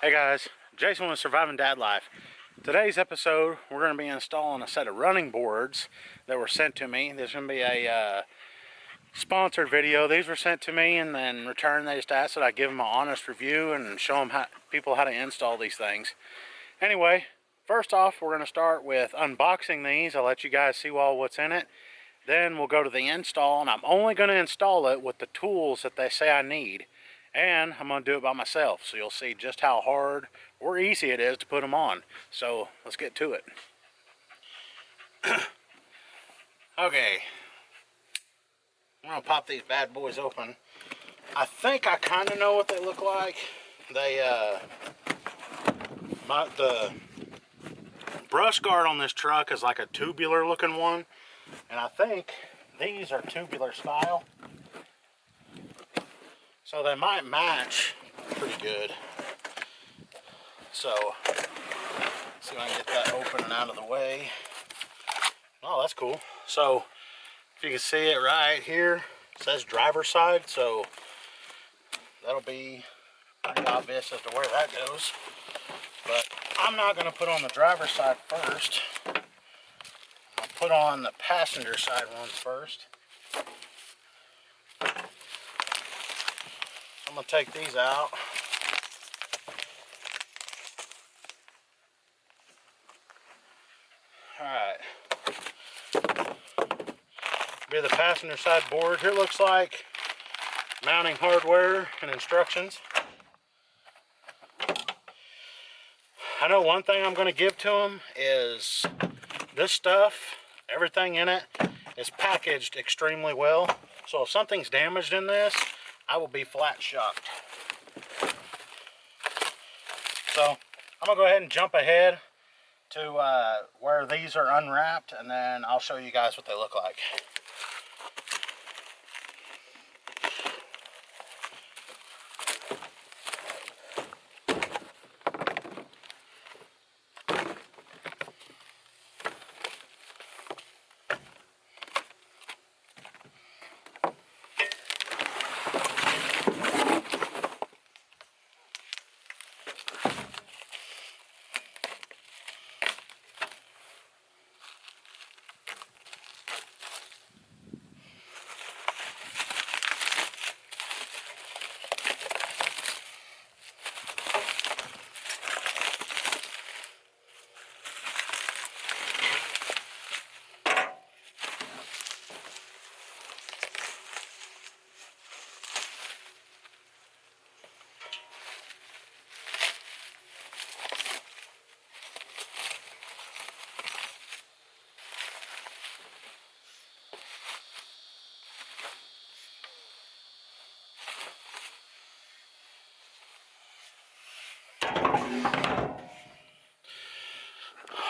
Hey guys, Jason with Surviving Dad Life. Today's episode, we're going to be installing a set of running boards that were sent to me. There's going to be a sponsored video. These were sent to me, and then in return they just asked that I give them an honest review and show them people how to install these things. Anyway, first off, we're going to start with unboxing these. I'll let you guys see what's in it. Then we'll go to the install, and I'm only going to install it with the tools that they say I need. And I'm going to do it by myself, so you'll see just how hard or easy it is to put them on. So let's get to it. Okay, I'm going to pop these bad boys open. I think I kind of know what they look like. The brush guard on this truck is like a tubular looking one, and I think these are tubular style. So they might match pretty good. So, see if I can get that open and out of the way. Oh, that's cool. So, if you can see it right here, it says driver's side, so that'll be pretty obvious as to where that goes. But I'm not going to put on the driver's side first. I'll put on the passenger side ones first. I'm going to take these out. Alright. Be the passenger side board. Here it looks like mounting hardware and instructions. I know one thing I'm going to give to them is this stuff, everything in it is packaged extremely well. So if something's damaged in this, I will be flat shocked. So I'm going to go ahead and jump ahead to where these are unwrapped, and then I'll show you guys what they look like.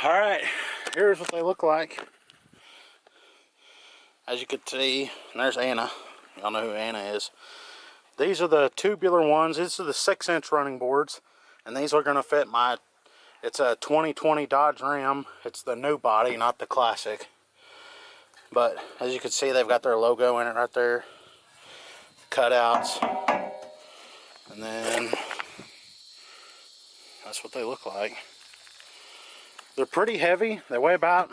Alright, here's what they look like. As you can see, there's Anna. Y'all know who Anna is. These are the tubular ones. These are the 6-inch running boards. And these are going to fit my, it's a 2020 Dodge Ram. It's the new body, not the classic. But as you can see, they've got their logo in it right there. Cutouts. And then that's what they look like. They're pretty heavy. They weigh about,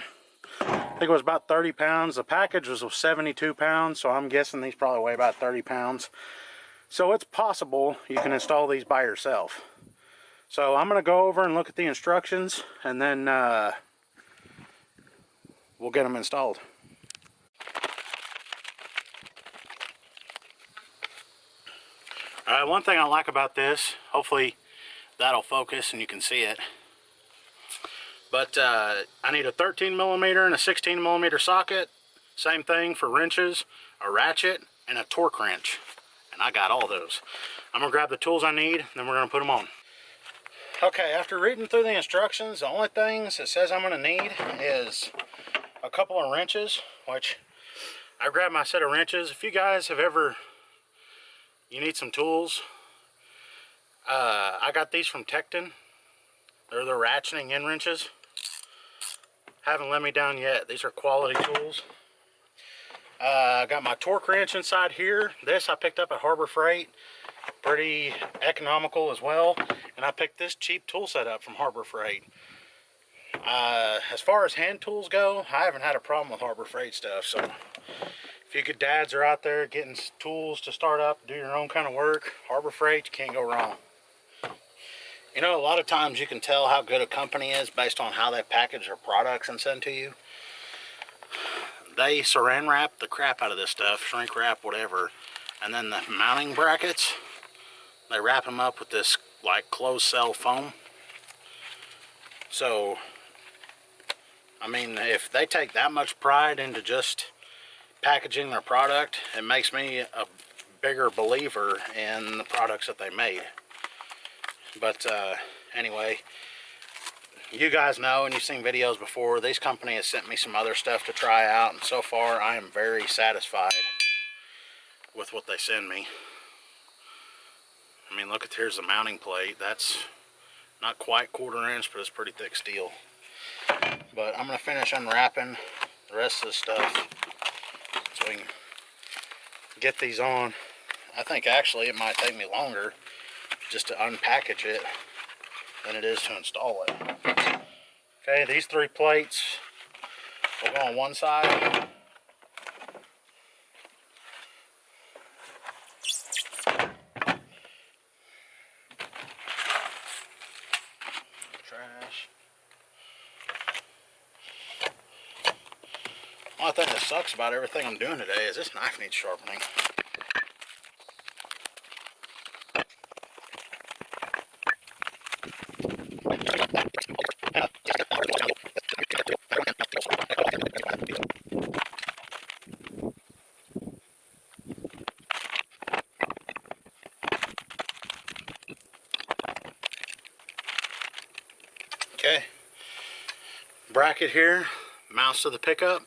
I think it was about 30 pounds. The package was 72 pounds, so I'm guessing these probably weigh about 30 pounds. So it's possible you can install these by yourself. So I'm going to go over and look at the instructions, and then we'll get them installed. Alright, one thing I like about this, hopefully that'll focus and you can see it. But I need a 13mm and a 16mm socket. Same thing for wrenches, a ratchet, and a torque wrench. And I got all those. I'm going to grab the tools I need, then we're going to put them on. Okay, after reading through the instructions, the only things it says I'm going to need is a couple of wrenches, which I grabbed my set of wrenches. If you guys have ever, you need some tools, I got these from Tecton. They're the ratcheting end wrenches. Haven't let me down yet. These are quality tools. I got my torque wrench inside here. This I picked up at Harbor Freight. pretty economical as well. And I picked this cheap tool set up from Harbor Freight. As far as hand tools go, I haven't had a problem with Harbor Freight stuff. So if you good dads are out there getting tools to start up, do your own kind of work, Harbor Freight, you can't go wrong. You know, a lot of times you can tell how good a company is based on how they package their products and send to you. They saran wrap the crap out of this stuff, shrink wrap, whatever. And then the mounting brackets, they wrap them up with this like closed cell foam. So, I mean, if they take that much pride into just packaging their product, it makes me a bigger believer in the products that they made. But anyway, you guys know, and you've seen videos before, these companies have sent me some other stuff to try out, and so far I am very satisfied with what they send me. I mean, look at, here's the mounting plate. That's not quite 1/4 inch, but it's pretty thick steel. But I'm going to finish unwrapping the rest of the stuff so we can get these on. I think actually it might take me longer just to unpackage it than it is to install it. Okay, these 3 plates will go on one side. Trash. One thing that sucks about everything I'm doing today is this knife needs sharpening. Okay, bracket here mounts to the pickup.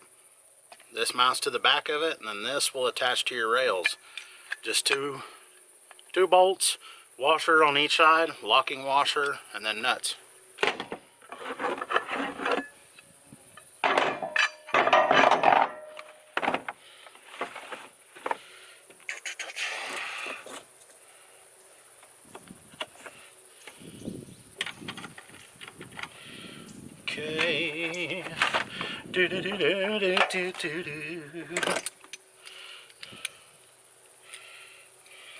This mounts to the back of it, and then this will attach to your rails. Just two bolts, washer on each side, locking washer, and then nuts. Okay.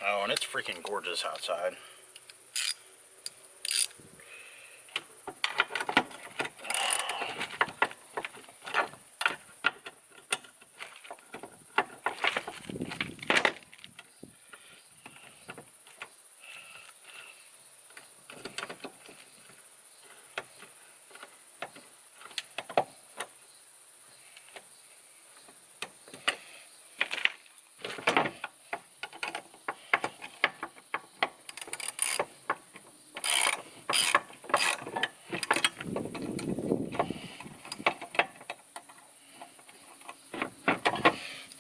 Oh, and it's freaking gorgeous outside.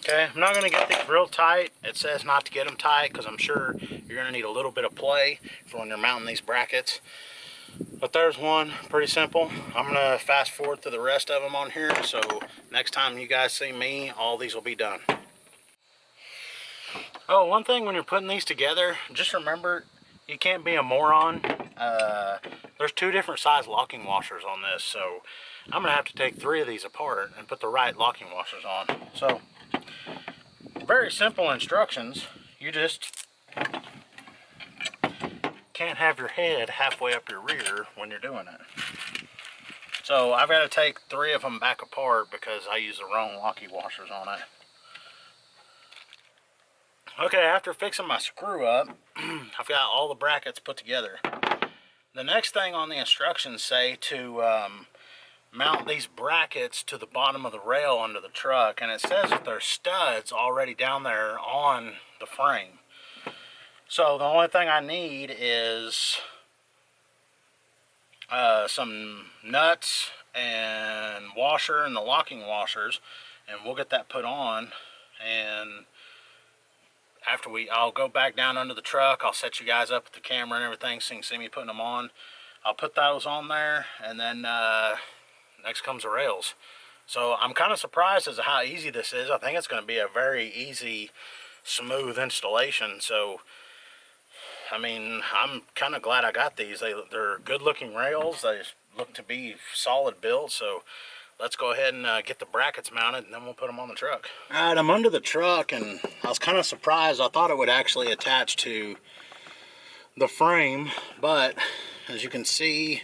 Okay, I'm not going to get these real tight. It says not to get them tight because I'm sure you're going to need a little bit of play for when you're mounting these brackets. But there's one, pretty simple. I'm going to fast forward to the rest of them on here, so next time you guys see me, all these will be done. Oh, one thing when you're putting these together, just remember, you can't be a moron. There's 2 different size locking washers on this, so I'm going to have to take 3 of these apart and put the right locking washers on. So, very simple instructions. You just can't have your head halfway up your rear when you're doing it. So I've got to take 3 of them back apart because I use the wrong locking washers on it. Okay, after fixing my screw up, I've got all the brackets put together. The next thing on the instructions say to mount these brackets to the bottom of the rail under the truck, and it says that there's studs already down there on the frame. So the only thing I need is some nuts and washer and the locking washers, and we'll get that put on. And after I'll go back down under the truck. I'll set you guys up with the camera and everything so you can see me putting them on. I'll put those on there, and then next comes the rails. So I'm kind of surprised as to how easy this is. I think it's going to be a very easy, smooth installation. So I mean, I'm kind of glad I got these. They're good looking rails. They look to be solid build, so let's go ahead and get the brackets mounted, and then we'll put them on the truck. All right, I'm under the truck, and I was kind of surprised. I thought it would actually attach to the frame, but as you can see,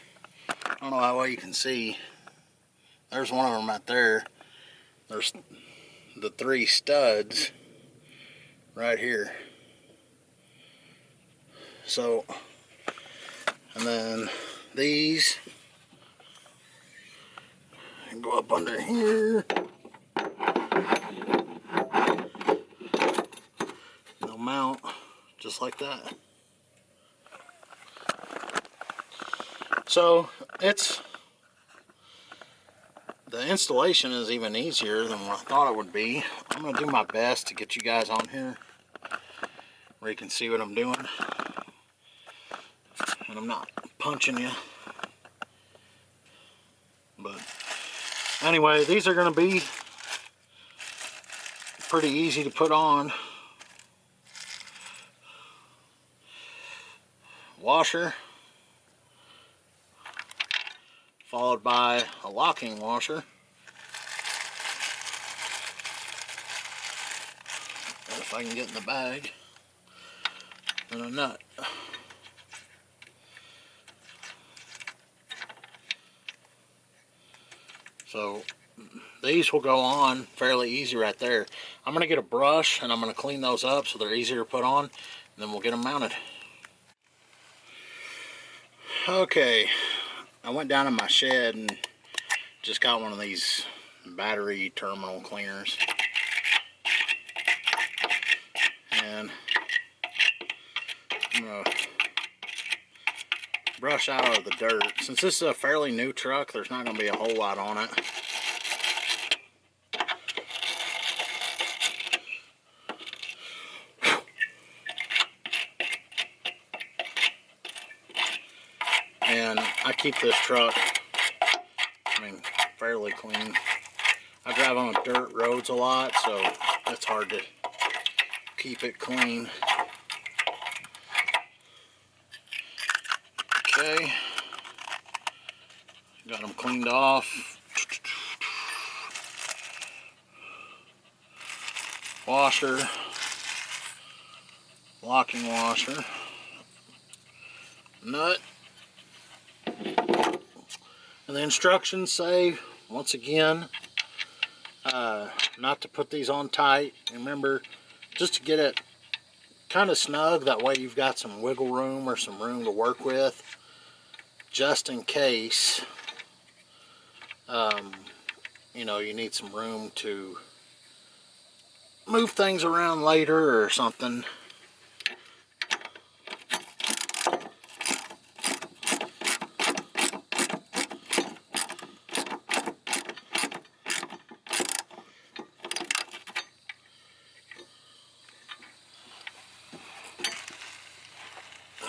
I don't know how well you can see, there's one of them right there. There's the 3 studs right here. So, and then these go up under here. They'll mount just like that. So the installation is even easier than what I thought it would be. I'm going to do my best to get you guys on here where you can see what I'm doing. And I'm not punching you. But anyway, these are going to be pretty easy to put on. Washer, followed by a locking washer. If I can get in the bag. And a nut. So these will go on fairly easy right there. I'm going to get a brush and I'm going to clean those up so they're easier to put on, and then we'll get them mounted. Okay, I went down in my shed and just got one of these battery terminal cleaners. And I'm going to brush out all the dirt. Since this is a fairly new truck, there's not going to be a whole lot on it. And I keep this truck, fairly clean. I drive on dirt roads a lot, so it's hard to keep it clean. Okay, got them cleaned off. Washer, locking washer, nut. And the instructions say, once again, not to put these on tight. Remember, just to get it kind of snug, that way you've got some wiggle room or some room to work with, just in case, you know, you need some room to move things around later or something.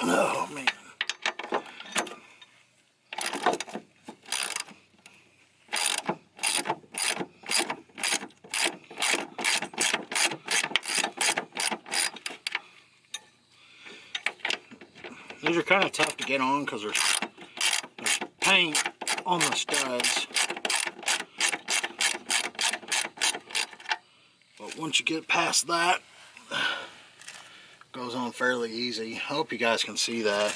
Oh man. These are kind of tough to get on because there's paint on the studs. But once you get past that, it goes on fairly easy. I hope you guys can see that.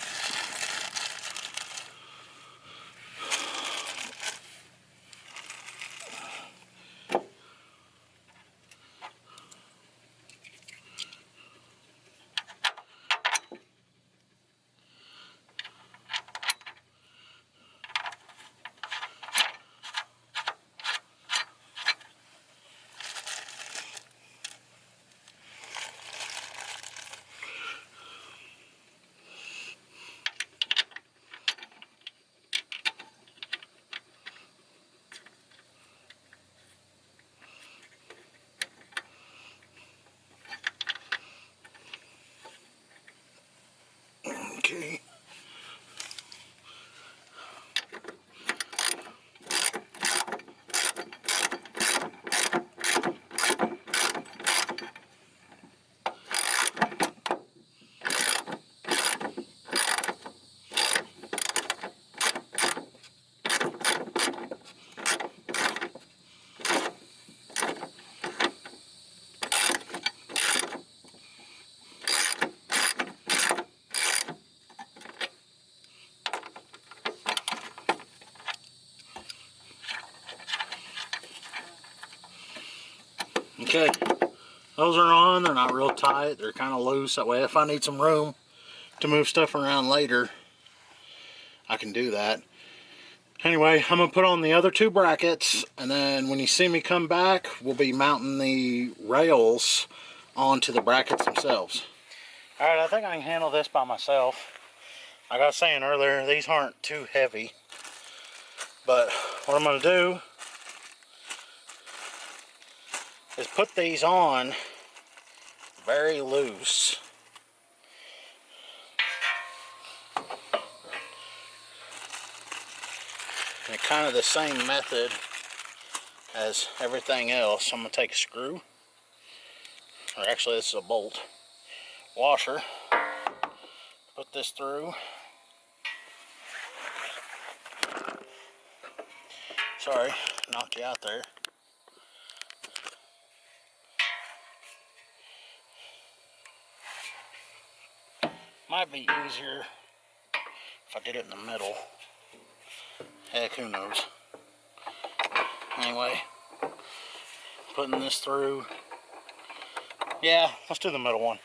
Okay, those are on. They're not real tight. They're kind of loose. That way if I need some room to move stuff around later, I can do that. Anyway, I'm going to put on the other two brackets, and then when you see me come back, we'll be mounting the rails onto the brackets themselves. Alright, I think I can handle this by myself. Like I was saying earlier, these aren't too heavy. But what I'm going to do is put these on very loose. And kind of the same method as everything else. I'm going to take a screw, or actually this is a bolt washer, put this through. Sorry, knocked you out there. Might be easier if I did it in the middle. Heck, who knows. Anyway, putting this through. Yeah, let's do the middle one.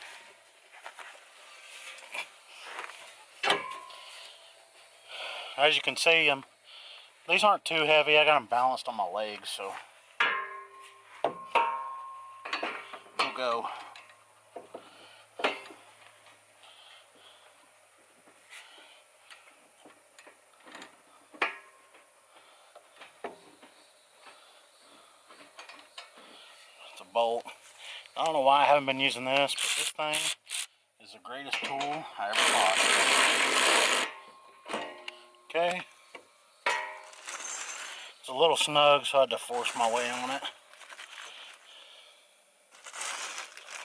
As you can see, these aren't too heavy. I got them balanced on my legs, so we'll go. It's a bolt. I don't know why I haven't been using this, but this thing is the greatest tool I ever bought. Okay. It's a little snug, so I had to force my way on it.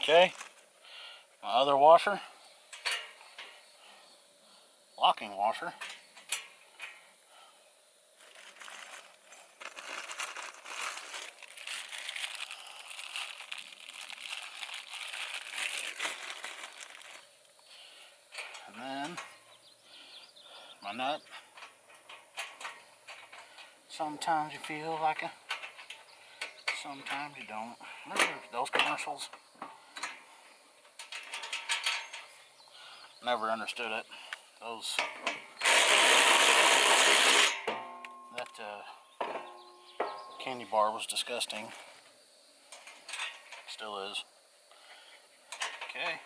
Okay. My other washer. Locking washer. And then my nut. Sometimes you feel like a, sometimes you don't. Remember those commercials? Never understood it. Those, that candy bar was disgusting. Still is. Okay.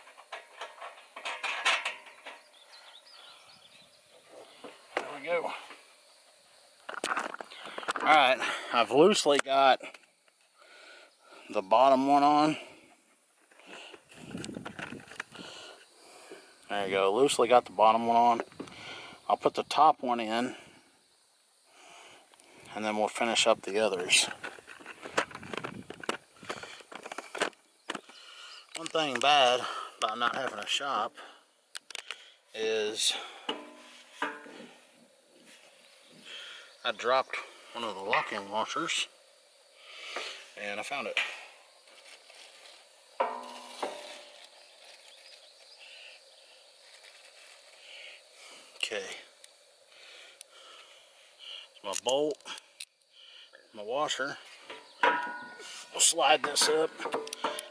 There we go. Alright, I've loosely got the bottom one on. There you go, loosely got the bottom one on. I'll put the top one in, and then we'll finish up the others. One thing bad about not having a shop is I dropped one of the locking washers, and I found it. Okay. It's my bolt, my washer. We'll slide this up.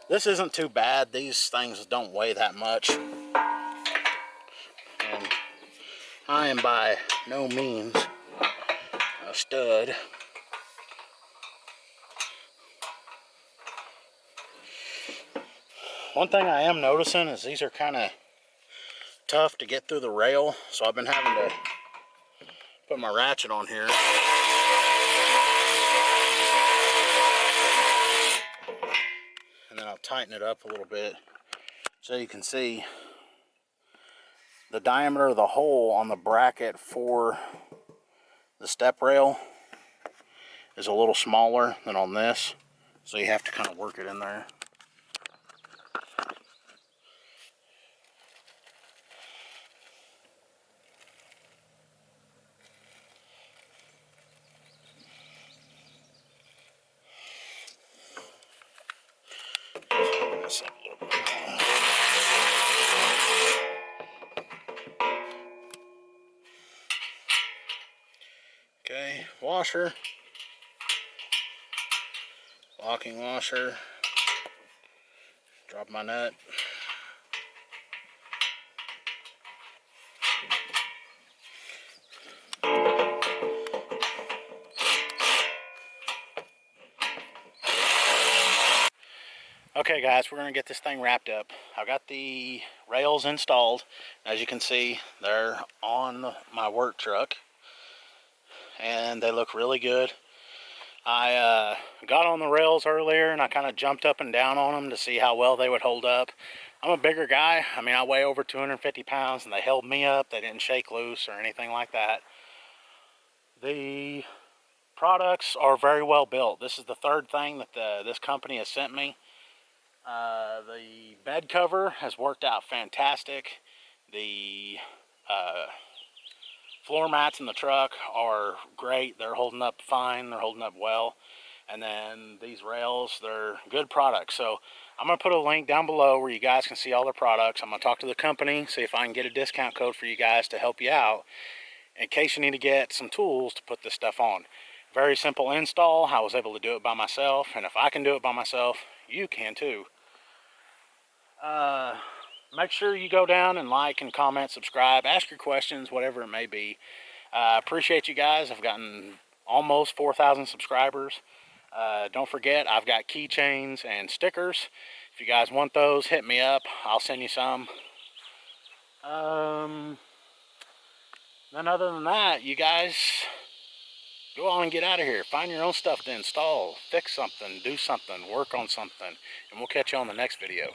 This isn't too bad. These things don't weigh that much. And I am by no means a stud. One thing I am noticing is these are kind of tough to get through the rail, so I've been having to put my ratchet on here. And then I'll tighten it up a little bit so you can see the diameter of the hole on the bracket for the step rail is a little smaller than on this, so you have to kind of work it in there. Okay, washer, locking washer, Drop my nut. Okay guys, we're going to get this thing wrapped up. I've got the rails installed. As you can see, they're on my work truck and they look really good. I got on the rails earlier and I kind of jumped up and down on them to see how well they would hold up. I'm a bigger guy. I mean, I weigh over 250 pounds and they held me up. They didn't shake loose or anything like that. The products are very well built. This is the third thing that this company has sent me. The bed cover has worked out fantastic. The floor mats in the truck are great. They're holding up fine. They're holding up well. And then these rails, they're good products. So I'm going to put a link down below where you guys can see all their products. I'm going to talk to the company, see if I can get a discount code for you guys to help you out in case you need to get some tools to put this stuff on. Very simple install. I was able to do it by myself. And if I can do it by myself, you can too. Make sure you go down and like and comment, subscribe, ask your questions, whatever it may be. Appreciate you guys. I've gotten almost 4,000 subscribers. Don't forget, I've got keychains and stickers. If you guys want those, hit me up. I'll send you some. Then other than that, you guys go on and get out of here. Find your own stuff to install. Fix something, do something, work on something. And we'll catch you on the next video.